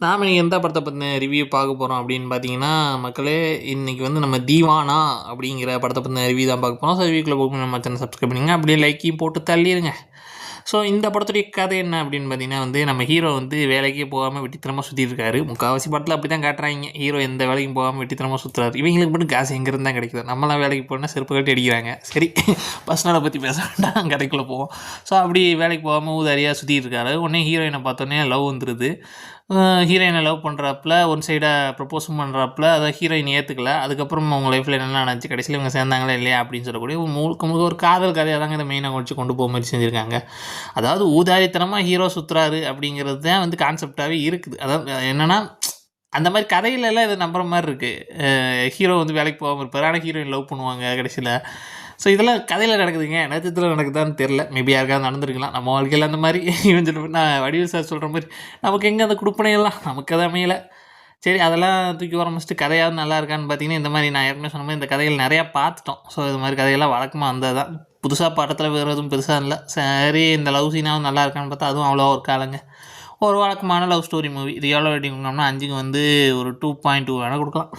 நாம் இன்னைக்கு எந்த படத்தை பற்றின ரிவ்யூ பார்க்க போகிறோம் அப்படின்னு பார்த்தீங்கன்னா, மக்களே இன்றைக்கி வந்து நம்ம தீவானா அப்படிங்கிற படத்தை பற்றின ரிவ்யூ தான் பார்க்க போகிறோம். ஸோ ரிவ்யூக்குள்ள போக நம்ம சேனல் சப்ஸ்கிரைப் பண்ணிங்க, அப்படியே லைக்கையும் போட்டு தள்ளிடுங்க. ஸோ இந்த படத்துடைய கதை என்ன அப்படின்னு பார்த்தீங்கன்னா வந்து, நம்ம ஹீரோ வந்து வேலைக்கே போகாமல் வெட்டித்தனமாக சுற்றிட்டு இருக்காரு. முக்கால்வாசி படத்தில் அப்படி தான் காட்டுறாங்க. ஹீரோ எந்த வேலைக்கும் போகாமல் வெட்டித்தனமாக சுற்றுறாரு. இவங்களுக்கு மட்டும் காசு எங்கேருந்து தான் கிடைக்குது. நம்மளாம் வேலைக்கு போனால் செருப்பு கட்டி அடிக்கிறாங்க. சரி, பர்சனலை பற்றி பேச வேண்டாம், கடைக்குள்ளே போவோம். ஸோ அப்படி வேலைக்கு போகாமல் ஊதாரியாக சுற்றிட்டு இருக்காரு. உடனே ஹீரோயினை பார்த்தோன்னே லவ் வந்துடுது. ஹீரோயினை லவ் பண்ணுறாப்புல ஒன் சைடாக ப்ரப்போஸும் பண்ணுறாப்புல, அதை ஹீரோயின் ஏற்றுக்கல. அதுக்கப்புறம் அவங்க லைஃப்பில் என்னென்ன நடந்துச்சு, கடைசியில் இவங்க சேர்ந்தாங்களா இல்லையா அப்படின்னு சொல்லக்கூடிய முழுக்க முழுக்க ஒரு காதல் கதையாக தாங்க இதை மெயினாக வச்சு கொண்டு போக மாதிரி செஞ்சுருக்காங்க. அதாவது ஊதாரித்தனமாக ஹீரோ சுற்றுறாரு அப்படிங்கிறது தான் வந்து கான்செப்டாகவே இருக்குது. அதாவது என்னென்னா, அந்த மாதிரி கதையிலலாம் இதை நம்புற மாதிரி இருக்குது. ஹீரோ வந்து வேலைக்கு போகாமல் இருப்பார், ஆனால் ஹீரோயின் லவ் பண்ணுவாங்க கடைசியில். ஸோ இதெல்லாம் கதையில் நடக்குதுங்க, நிஜத்தில் நடக்குதான்னு தெரில. மேபி யாருக்காவது நடந்துருக்கலாம் நம்ம வாழ்க்கையில் அந்த மாதிரி. இவன் சொல்ல நான் வடிவேல் சார் சொல்கிற மாதிரி, நமக்கு எங்கே அந்த குடுப்பனையெல்லாம் நமக்கு அதை அமையலை. சரி, அதெல்லாம் தூக்கி ஓரமிச்சிட்டு கதையாவது நல்லா இருக்கான்னு பார்த்தீங்கன்னா, இந்த மாதிரி நான் ஏற்கனவே சொன்ன மாதிரி இந்த கதைகள் நிறையா பார்த்துட்டோம். ஸோ இது மாதிரி கதையெல்லாம் வழக்கமாக வந்தது தான். புதுசாக படத்தில் வேறு எதுவும் பெருசாக இல்லை. சரி, இந்த லவ் சீனாகவும் நல்லா இருக்கான்னு பார்த்தா அதுவும் அவ்வளோ ஒரு காலங்க. ஒரு வழக்கமான லவ் ஸ்டோரி மூவி. இது எவ்வளோ ரேட்டிங் கொடுக்கணும்னா 5க்கு வந்து ஒரு 2.2 வேணால் கொடுக்கலாம்.